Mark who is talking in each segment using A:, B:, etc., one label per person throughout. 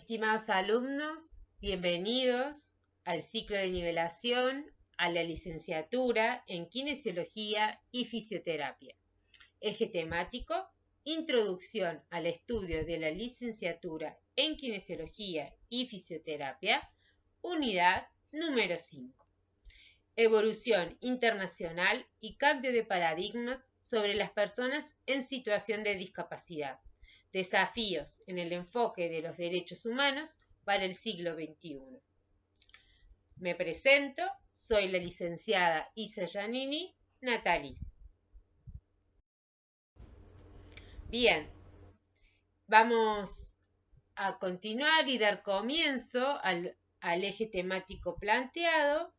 A: Estimados alumnos, bienvenidos al ciclo de nivelación a la licenciatura en Kinesiología y Fisioterapia. Eje temático: Introducción al estudio de la licenciatura en Kinesiología y Fisioterapia, unidad número 5. Evolución internacional y cambio de paradigmas sobre las personas en situación de discapacidad. Desafíos en el enfoque de los derechos humanos para el siglo XXI. Me presento, soy la licenciada Isa Giannini Natali. Bien, vamos a continuar y dar comienzo al eje temático planteado,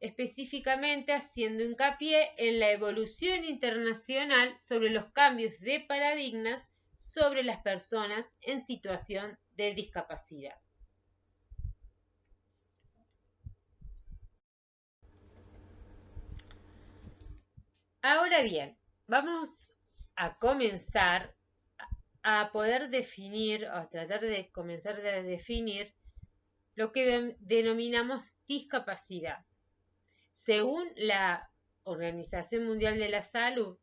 A: específicamente haciendo hincapié en la evolución internacional sobre los cambios de paradigmas sobre las personas en situación de discapacidad. Ahora bien, vamos a comenzar a poder definir, o a tratar de comenzar a definir lo que denominamos discapacidad. Según la Organización Mundial de la Salud,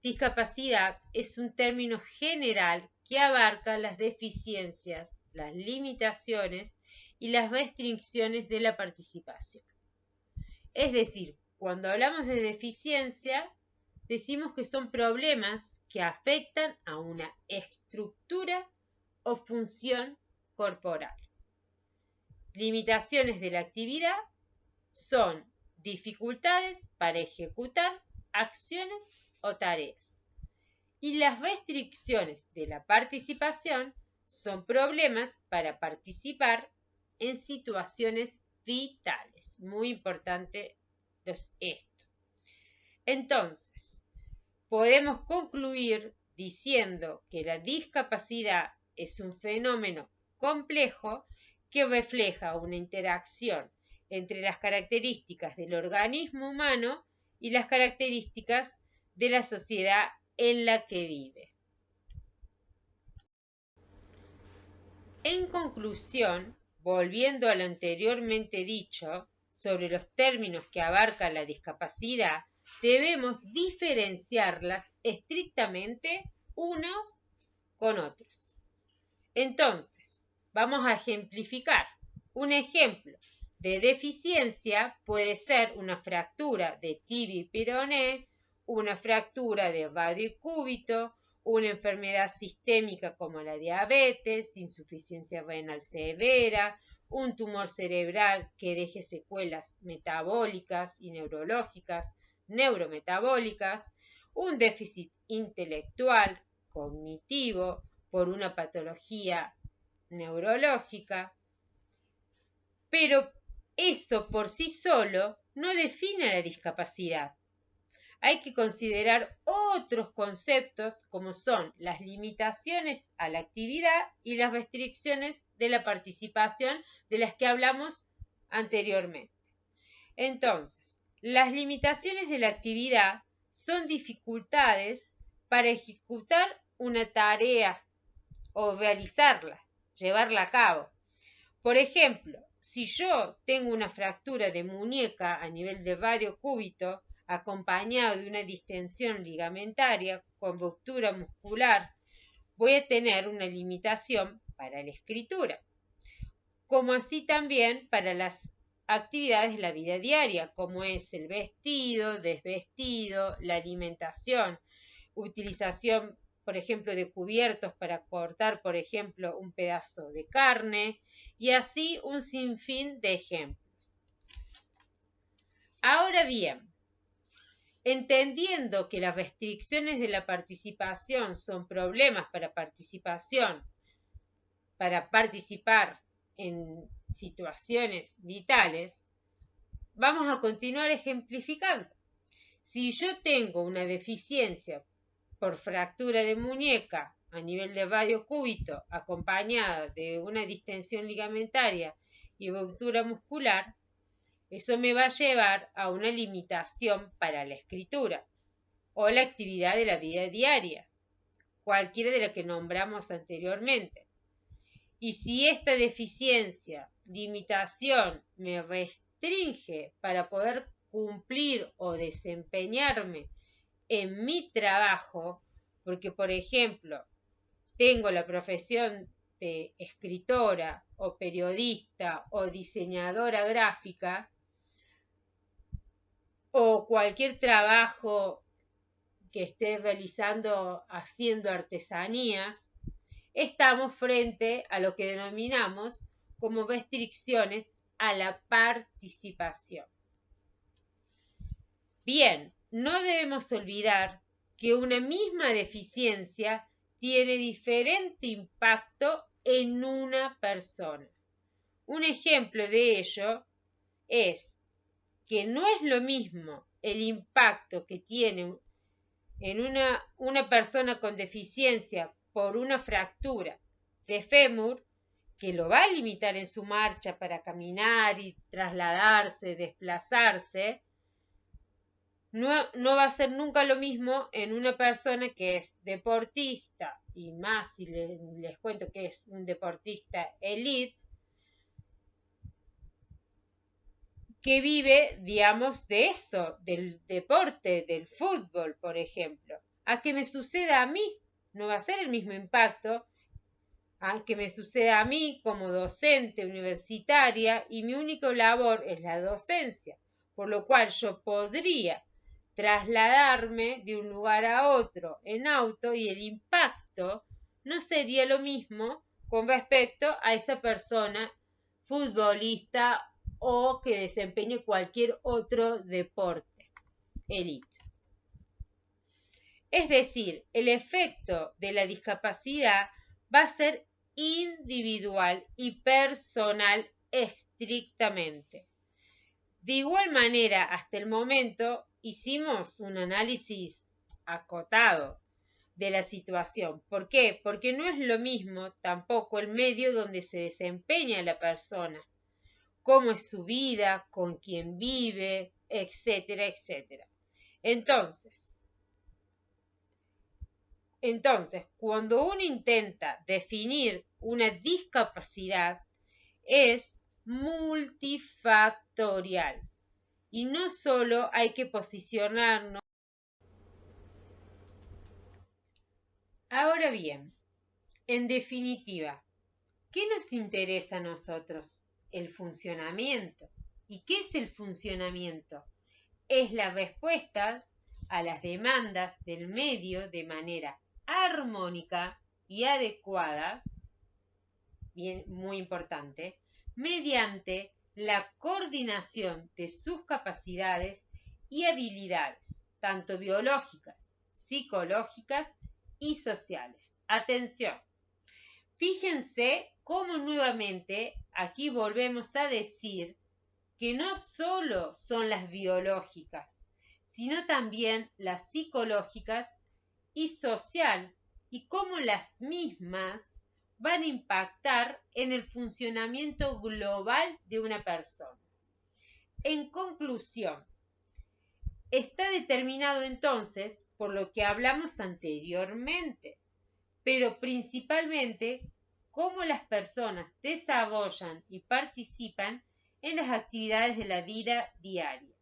A: discapacidad es un término general que abarca las deficiencias, las limitaciones y las restricciones de la participación. Es decir, cuando hablamos de deficiencia, decimos que son problemas que afectan a una estructura o función corporal. Limitaciones de la actividad son dificultades para ejecutar acciones o tareas. Y las restricciones de la participación son problemas para participar en situaciones vitales. Muy importante esto. Entonces, podemos concluir diciendo que la discapacidad es un fenómeno complejo que refleja una interacción entre las características del organismo humano y las características de la sociedad en la que vive. En conclusión, volviendo a lo anteriormente dicho sobre los términos que abarca la discapacidad, debemos diferenciarlas estrictamente unos con otros. Entonces, vamos a ejemplificar. Un ejemplo de deficiencia puede ser una fractura de tibia y peroné, una fractura de radio y cúbito, una enfermedad sistémica como la diabetes, insuficiencia renal severa, un tumor cerebral que deje secuelas metabólicas y neurológicas, neurometabólicas, un déficit intelectual, cognitivo, por una patología neurológica. Pero eso por sí solo no define la discapacidad. Hay que considerar otros conceptos como son las limitaciones a la actividad y las restricciones de la participación de las que hablamos anteriormente. Entonces, las limitaciones de la actividad son dificultades para ejecutar una tarea o realizarla, llevarla a cabo. Por ejemplo, si yo tengo una fractura de muñeca a nivel de radiocúbito, acompañado de una distensión ligamentaria con ruptura muscular, voy a tener una limitación para la escritura, como así también para las actividades de la vida diaria, como es el vestido, desvestido, la alimentación, utilización, por ejemplo, de cubiertos para cortar, por ejemplo, un pedazo de carne, y así un sinfín de ejemplos. Ahora bien, entendiendo que las restricciones de la participación son problemas para participar en situaciones vitales, vamos a continuar ejemplificando. Si yo tengo una deficiencia por fractura de muñeca a nivel de radiocúbito acompañada de una distensión ligamentaria y ruptura muscular, eso me va a llevar a una limitación para la escritura o la actividad de la vida diaria, cualquiera de las que nombramos anteriormente. Y si esta deficiencia, limitación, me restringe para poder cumplir o desempeñarme en mi trabajo, porque por ejemplo, tengo la profesión de escritora o periodista o diseñadora gráfica o cualquier trabajo que esté realizando haciendo artesanías, estamos frente a lo que denominamos como restricciones a la participación. Bien, no debemos olvidar que una misma deficiencia tiene diferente impacto en una persona. Un ejemplo de ello es que no es lo mismo el impacto que tiene en una persona con deficiencia por una fractura de fémur, que lo va a limitar en su marcha para caminar y trasladarse, desplazarse, no va a ser nunca lo mismo en una persona que es deportista, y más si les cuento que es un deportista elite, que vive, digamos, de eso, del deporte, del fútbol, por ejemplo. A que me suceda a mí, no va a ser el mismo impacto a que me suceda a mí como docente universitaria y mi única labor es la docencia, por lo cual yo podría trasladarme de un lugar a otro en auto y el impacto no sería lo mismo con respecto a esa persona futbolista o que desempeñe cualquier otro deporte elite. Es decir, el efecto de la discapacidad va a ser individual y personal estrictamente. De igual manera, hasta el momento hicimos un análisis acotado de la situación. ¿Por qué? Porque no es lo mismo tampoco el medio donde se desempeña la persona, cómo es su vida, con quién vive, etcétera, etcétera. Entonces, cuando uno intenta definir una discapacidad, es multifactorial y no solo hay que posicionarnos. Ahora bien, en definitiva, ¿qué nos interesa a nosotros? El funcionamiento. ¿Y qué es el funcionamiento? Es la respuesta a las demandas del medio de manera armónica y adecuada, bien, muy importante, mediante la coordinación de sus capacidades y habilidades, tanto biológicas, psicológicas y sociales. Atención, fíjense cómo nuevamente aquí volvemos a decir que no solo son las biológicas, sino también las psicológicas y social, y cómo las mismas van a impactar en el funcionamiento global de una persona. En conclusión, está determinado entonces por lo que hablamos anteriormente, pero principalmente cómo las personas desarrollan y participan en las actividades de la vida diaria.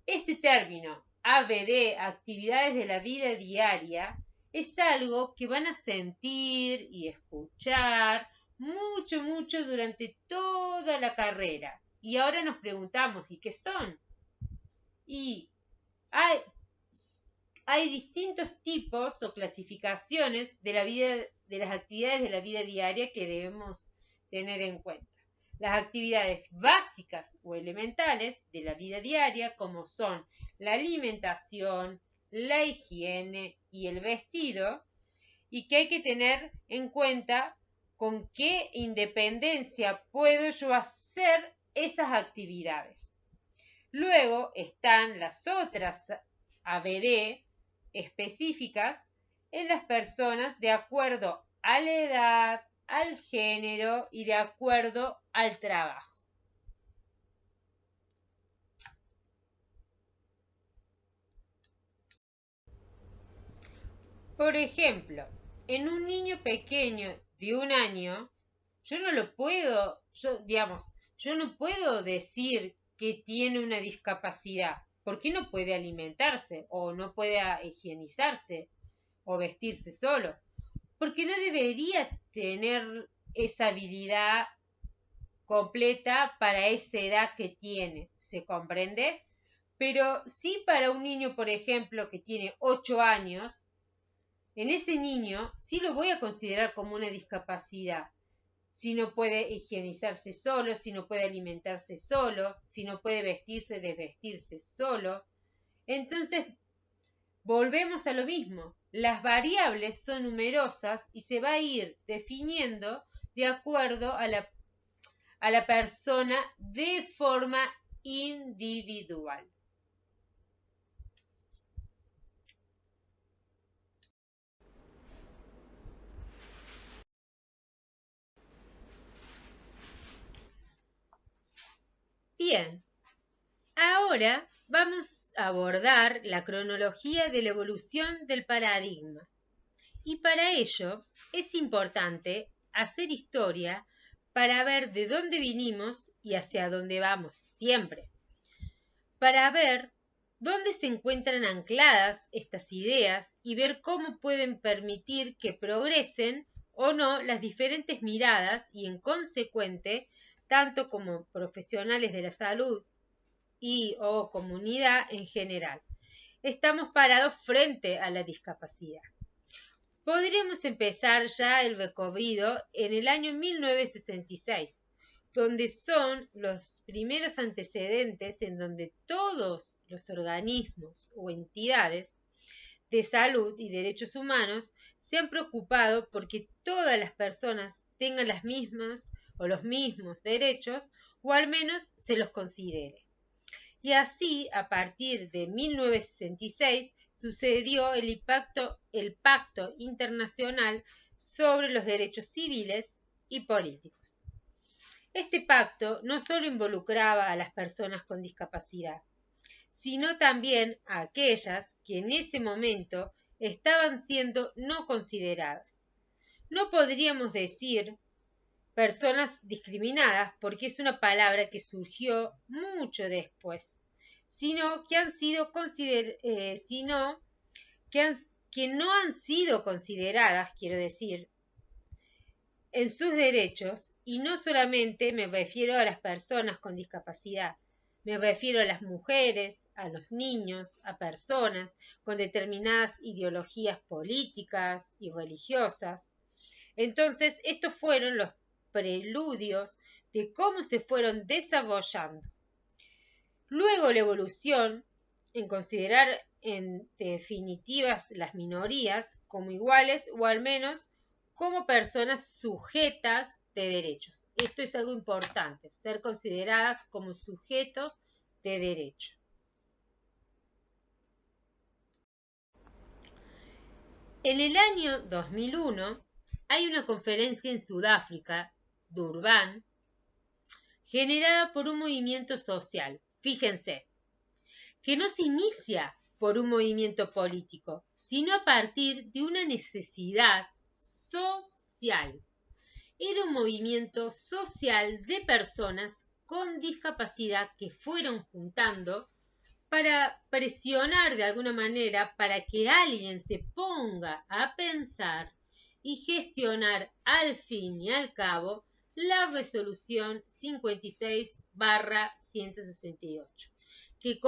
A: Este término, ABD, actividades de la vida diaria, es algo que van a sentir y escuchar mucho durante toda la carrera. Y ahora nos preguntamos, ¿y qué son? Y hay distintos tipos o clasificaciones de las actividades de la vida diaria que debemos tener en cuenta. Las actividades básicas o elementales de la vida diaria, como son la alimentación, la higiene y el vestido, y que hay que tener en cuenta con qué independencia puedo yo hacer esas actividades. Luego están las otras ABD específicas en las personas de acuerdo a la edad, al género y de acuerdo al trabajo. Por ejemplo, en un niño pequeño de 1 año, yo no puedo decir que tiene una discapacidad, porque no puede alimentarse o no puede higienizarse o vestirse solo, porque no debería tener esa habilidad completa para esa edad que tiene, ¿se comprende? Pero sí para un niño, por ejemplo, que tiene 8 años, en ese niño sí lo voy a considerar como una discapacidad. Si no puede higienizarse solo, si no puede alimentarse solo, si no puede vestirse, desvestirse solo. Entonces, volvemos a lo mismo. Las variables son numerosas y se va a ir definiendo de acuerdo a la persona de forma individual. Bien, ahora vamos a abordar la cronología de la evolución del paradigma. Y para ello es importante hacer historia para ver de dónde vinimos y hacia dónde vamos siempre. Para ver dónde se encuentran ancladas estas ideas y ver cómo pueden permitir que progresen o no las diferentes miradas y en consecuente, tanto como profesionales de la salud y o comunidad en general, estamos parados frente a la discapacidad. Podríamos empezar ya el recorrido en el año 1966, donde son los primeros antecedentes en donde todos los organismos o entidades de salud y derechos humanos se han preocupado porque todas las personas tengan las mismas o los mismos derechos o al menos se los considere. Y así, a partir de 1966, sucedió el Pacto Internacional sobre los Derechos Civiles y Políticos. Este pacto no solo involucraba a las personas con discapacidad, sino también a aquellas que en ese momento estaban siendo no consideradas. No podríamos decir personas discriminadas porque es una palabra que surgió mucho después, sino que no han sido consideradas, quiero decir, en sus derechos, y no solamente me refiero a las personas con discapacidad, me refiero a las mujeres, a los niños, a personas con determinadas ideologías políticas y religiosas. Entonces, estos fueron los preludios de cómo se fueron desarrollando. Luego la evolución en considerar en definitivas las minorías como iguales o al menos como personas sujetas de derechos. Esto es algo importante, ser consideradas como sujetos de derecho. En el año 2001 hay una conferencia en Sudáfrica, Durban, generada por un movimiento social. Fíjense, que no se inicia por un movimiento político, sino a partir de una necesidad social. Era un movimiento social de personas con discapacidad que fueron juntando para presionar de alguna manera para que alguien se ponga a pensar y gestionar al fin y al cabo la resolución 56/168, que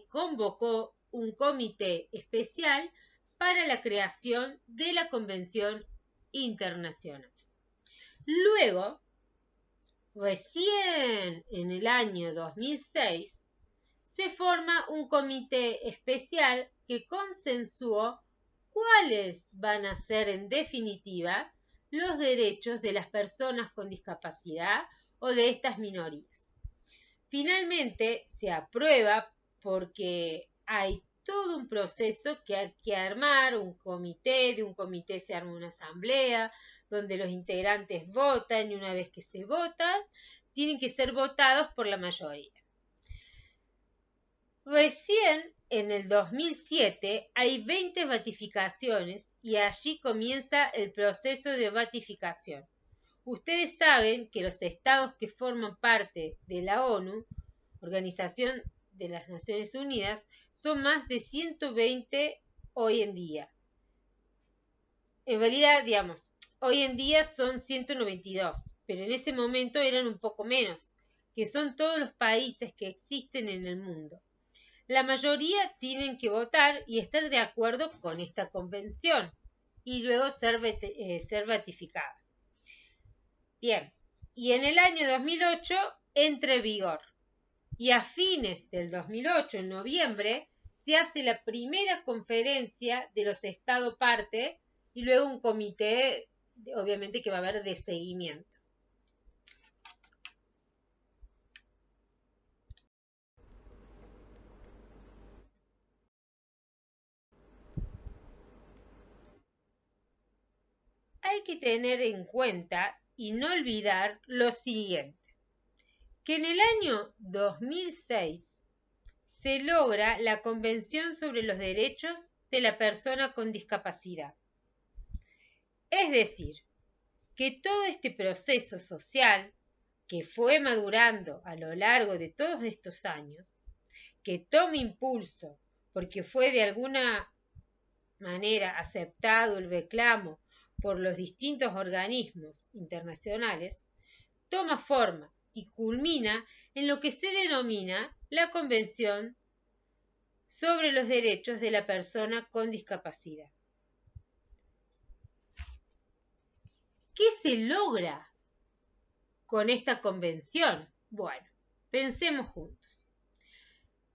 A: convocó un comité especial para la creación de la Convención Internacional. Luego, recién en el año 2006, se forma un comité especial que consensuó cuáles van a ser en definitiva los derechos de las personas con discapacidad o de estas minorías. Finalmente se aprueba porque hay todo un proceso que hay que armar, de un comité se arma una asamblea donde los integrantes votan y una vez que se votan tienen que ser votados por la mayoría. Recién en el 2007 hay 20 ratificaciones y allí comienza el proceso de ratificación. Ustedes saben que los estados que forman parte de la ONU, Organización de las Naciones Unidas, son más de 120 hoy en día. En realidad, digamos, hoy en día son 192, pero en ese momento eran un poco menos, que son todos los países que existen en el mundo. La mayoría tienen que votar y estar de acuerdo con esta convención y luego ser ratificada. Bien, y en el año 2008 entra en vigor. Y a fines del 2008, en noviembre, se hace la primera conferencia de los Estados parte y luego un comité, obviamente, que va a haber de seguimiento. Hay que tener en cuenta y no olvidar lo siguiente, que en el año 2006 se logra la Convención sobre los Derechos de la Persona con Discapacidad. Es decir, que todo este proceso social que fue madurando a lo largo de todos estos años, que toma impulso porque fue de alguna manera aceptado el reclamo por los distintos organismos internacionales, toma forma y culmina en lo que se denomina la Convención sobre los Derechos de la Persona con Discapacidad. ¿Qué se logra con esta convención? Bueno, pensemos juntos.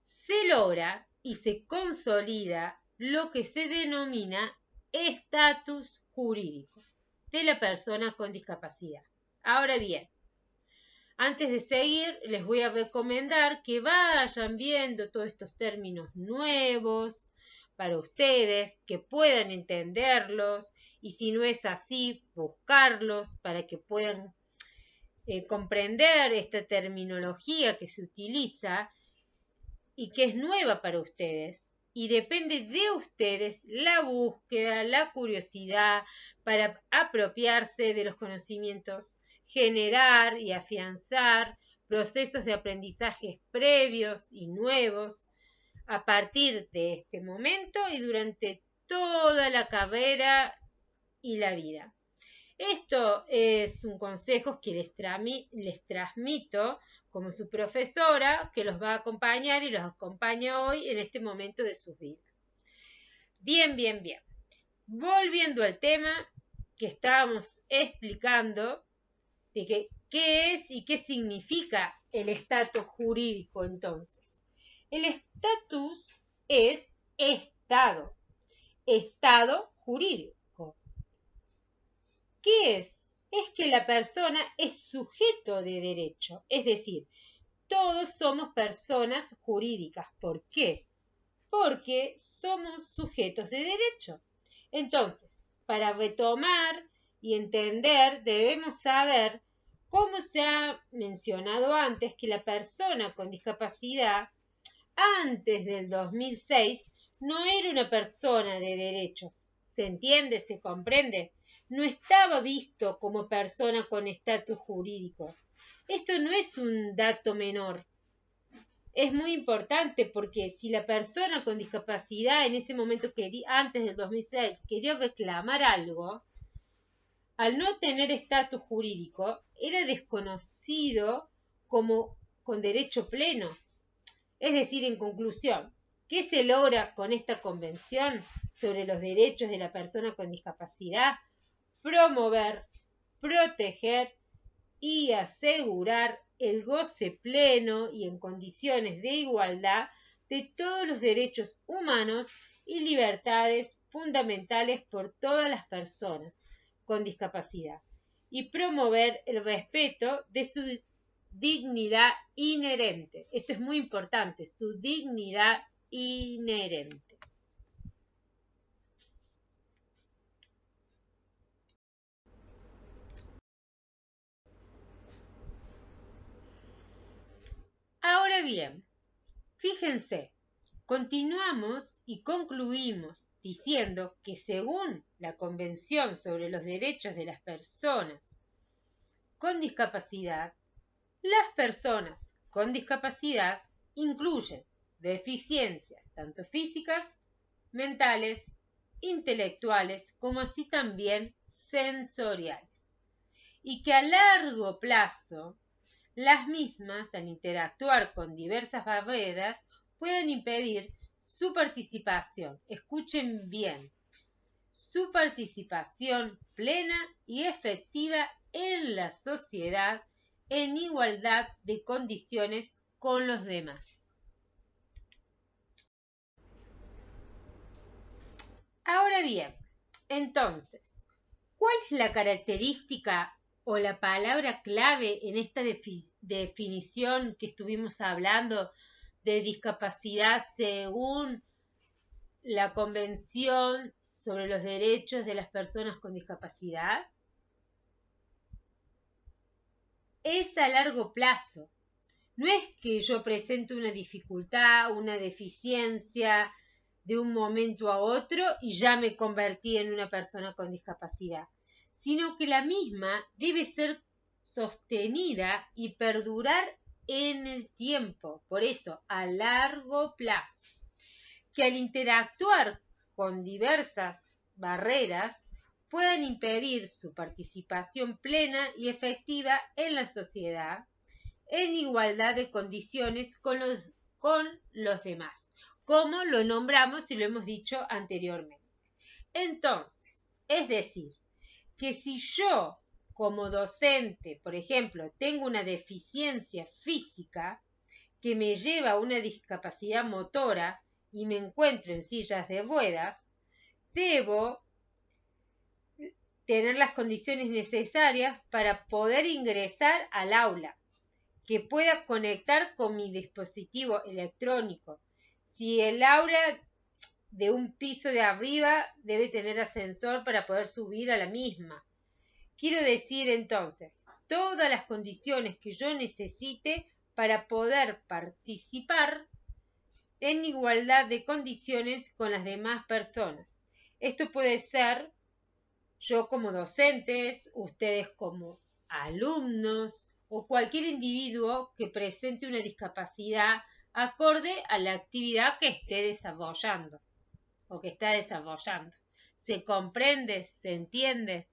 A: Se logra y se consolida lo que se denomina estatus jurídico de la persona con discapacidad. Ahora bien, antes de seguir, les voy a recomendar que vayan viendo todos estos términos nuevos para ustedes, que puedan entenderlos y si no es así, buscarlos para que puedan comprender esta terminología que se utiliza y que es nueva para ustedes. Y depende de ustedes la búsqueda, la curiosidad para apropiarse de los conocimientos, generar y afianzar procesos de aprendizaje previos y nuevos a partir de este momento y durante toda la carrera y la vida. Esto es un consejo que les transmito como su profesora, que los va a acompañar y los acompaña hoy en este momento de sus vidas. Bien, bien, bien. Volviendo al tema que estábamos explicando, de qué es y qué significa el estatus jurídico entonces. El estatus es estado jurídico. ¿Qué es? Es que la persona es sujeto de derecho, es decir, todos somos personas jurídicas. ¿Por qué? Porque somos sujetos de derecho. Entonces, para retomar y entender, debemos saber, como se ha mencionado antes, que la persona con discapacidad, antes del 2006, no era una persona de derechos. ¿Se entiende? ¿Se comprende? No estaba visto como persona con estatus jurídico. Esto no es un dato menor. Es muy importante porque si la persona con discapacidad en ese momento, antes del 2006, quería reclamar algo, al no tener estatus jurídico, era desconocido como con derecho pleno. Es decir, en conclusión, ¿qué se logra con esta convención sobre los derechos de la persona con discapacidad? Promover, proteger y asegurar el goce pleno y en condiciones de igualdad de todos los derechos humanos y libertades fundamentales por todas las personas con discapacidad y promover el respeto de su dignidad inherente. Esto es muy importante, su dignidad inherente. Ahora bien, fíjense, continuamos y concluimos diciendo que según la Convención sobre los Derechos de las Personas con discapacidad, las personas con discapacidad incluyen deficiencias tanto físicas, mentales, intelectuales, como así también sensoriales, y que a largo plazo las mismas, al interactuar con diversas barreras, pueden impedir su participación, escuchen bien, su participación plena y efectiva en la sociedad en igualdad de condiciones con los demás. Ahora bien, entonces, ¿cuál es la característica o la palabra clave en esta definición que estuvimos hablando de discapacidad según la Convención sobre los Derechos de las Personas con Discapacidad? Es a largo plazo. No es que yo presente una dificultad, una deficiencia de un momento a otro y ya me convertí en una persona con discapacidad, sino que la misma debe ser sostenida y perdurar en el tiempo, por eso a largo plazo, que al interactuar con diversas barreras puedan impedir su participación plena y efectiva en la sociedad en igualdad de condiciones con los demás, como lo nombramos y lo hemos dicho anteriormente. Entonces, es decir, que si yo como docente, por ejemplo, tengo una deficiencia física que me lleva a una discapacidad motora y me encuentro en sillas de ruedas, debo tener las condiciones necesarias para poder ingresar al aula, que pueda conectar con mi dispositivo electrónico. Si el aula de un piso de arriba debe tener ascensor para poder subir a la misma. Quiero decir entonces, todas las condiciones que yo necesite para poder participar en igualdad de condiciones con las demás personas. Esto puede ser yo como docentes, ustedes como alumnos o cualquier individuo que presente una discapacidad acorde a la actividad que esté desarrollando o que está desarrollando. ¿Se comprende? ¿Se entiende?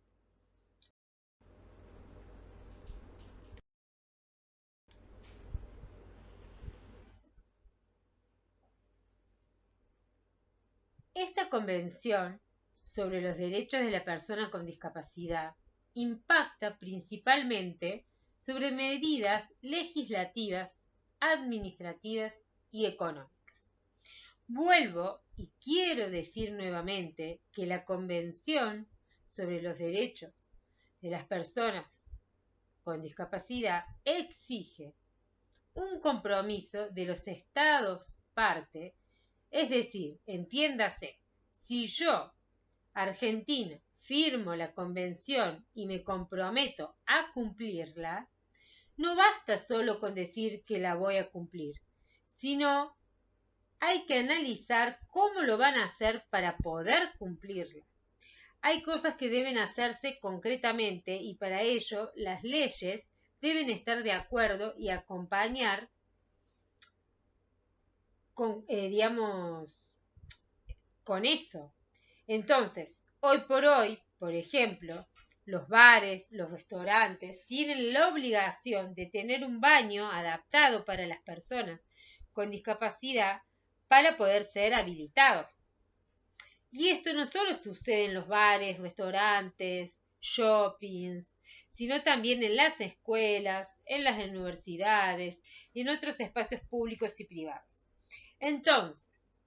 A: Esta convención sobre los derechos de la persona con discapacidad impacta principalmente sobre medidas legislativas, administrativas y económicas. Vuelvo y quiero decir nuevamente que la Convención sobre los Derechos de las Personas con Discapacidad exige un compromiso de los Estados parte, es decir, entiéndase, si yo, Argentina, firmo la convención y me comprometo a cumplirla, no basta solo con decir que la voy a cumplir, sino hay que analizar cómo lo van a hacer para poder cumplirla. Hay cosas que deben hacerse concretamente y para ello las leyes deben estar de acuerdo y acompañar con, con eso. Entonces, hoy por hoy, por ejemplo, los bares, los restaurantes tienen la obligación de tener un baño adaptado para las personas con discapacidad para poder ser habilitados. Y esto no solo sucede en los bares, restaurantes, shoppings, sino también en las escuelas, en las universidades y en otros espacios públicos y privados. Entonces,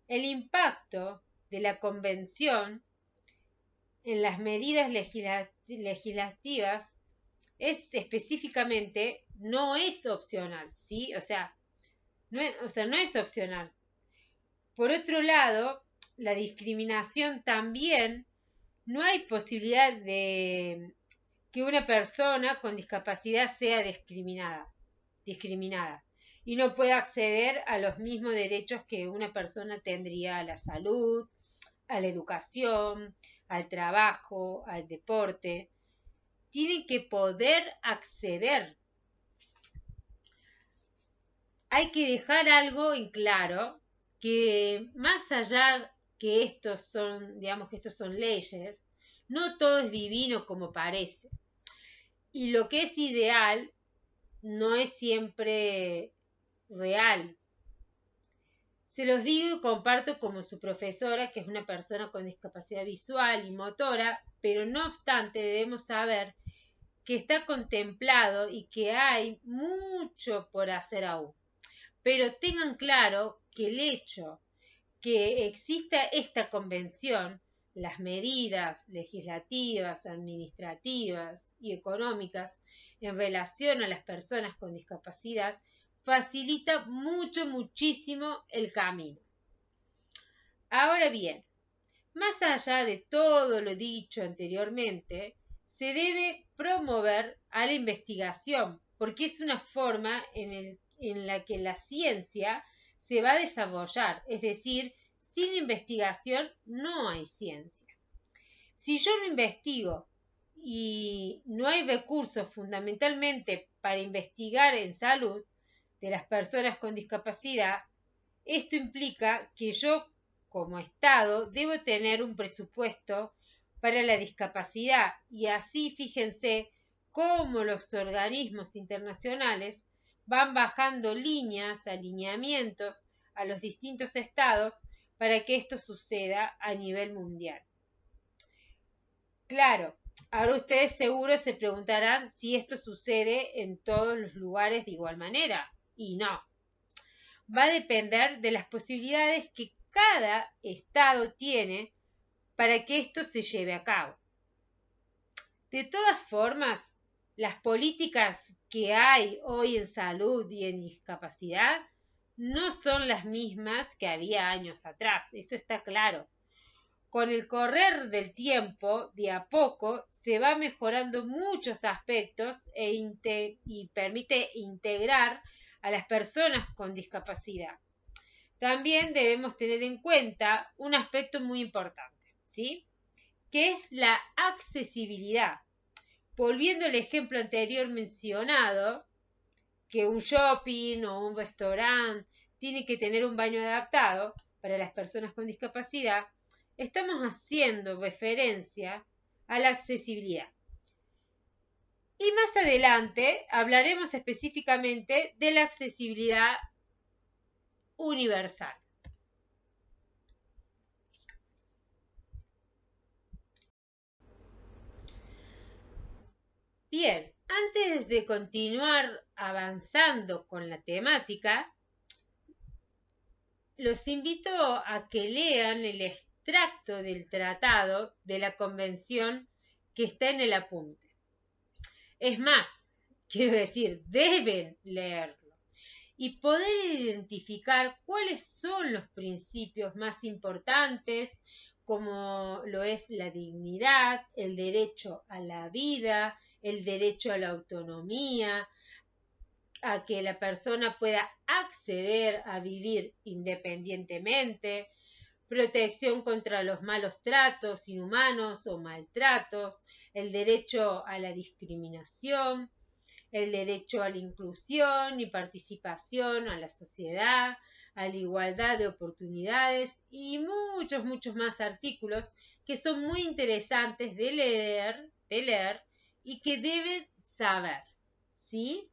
A: el impacto de la Convención en las medidas legislativas es específicamente, no es opcional, ¿sí? O sea, no es opcional. Por otro lado, la discriminación también, no hay posibilidad de que una persona con discapacidad sea discriminada y no pueda acceder a los mismos derechos que una persona tendría a la salud, a la educación, al trabajo, al deporte. tienen que poder acceder. Hay que dejar algo en claro, que más allá que estos son, digamos que estos son leyes, no todo es divino como parece. Y lo que es ideal no es siempre real. Se los digo y comparto como su profesora, que es una persona con discapacidad visual y motora, pero no obstante debemos saber que está contemplado y que hay mucho por hacer aún. Pero tengan claro que el hecho que exista esta convención, las medidas legislativas, administrativas y económicas en relación a las personas con discapacidad, facilita muchísimo el camino. Ahora bien, más allá de todo lo dicho anteriormente, se debe promover a la investigación, porque es una forma en la que la ciencia se va a desarrollar, es decir, sin investigación no hay ciencia. Si yo no investigo y no hay recursos fundamentalmente para investigar en salud de las personas con discapacidad, esto implica que yo como Estado debo tener un presupuesto para la discapacidad y así fíjense cómo los organismos internacionales van bajando líneas, alineamientos a los distintos estados para que esto suceda a nivel mundial. Claro, ahora ustedes seguro se preguntarán si esto sucede en todos los lugares de igual manera, y no. Va a depender de las posibilidades que cada estado tiene para que esto se lleve a cabo. De todas formas, las políticas que hay hoy en salud y en discapacidad no son las mismas que había años atrás, eso está claro. Con el correr del tiempo, de a poco, se va mejorando muchos aspectos y permite integrar a las personas con discapacidad. También debemos tener en cuenta un aspecto muy importante, ¿sí? Que es la accesibilidad. Volviendo al ejemplo anterior mencionado, que un shopping o un restaurante tiene que tener un baño adaptado para las personas con discapacidad, estamos haciendo referencia a la accesibilidad. Y más adelante hablaremos específicamente de la accesibilidad universal. Bien, antes de continuar avanzando con la temática, los invito a que lean el extracto del tratado de la convención que está en el apunte. Es más, quiero decir, deben leerlo y poder identificar cuáles son los principios más importantes, como lo es la dignidad, el derecho a la vida, el derecho a la autonomía, a que la persona pueda acceder a vivir independientemente, protección contra los malos tratos inhumanos o maltratos, el derecho a la discriminación, el derecho a la inclusión y participación a la sociedad, a la igualdad de oportunidades y muchos más artículos que son muy interesantes de leer y que deben saber, ¿sí?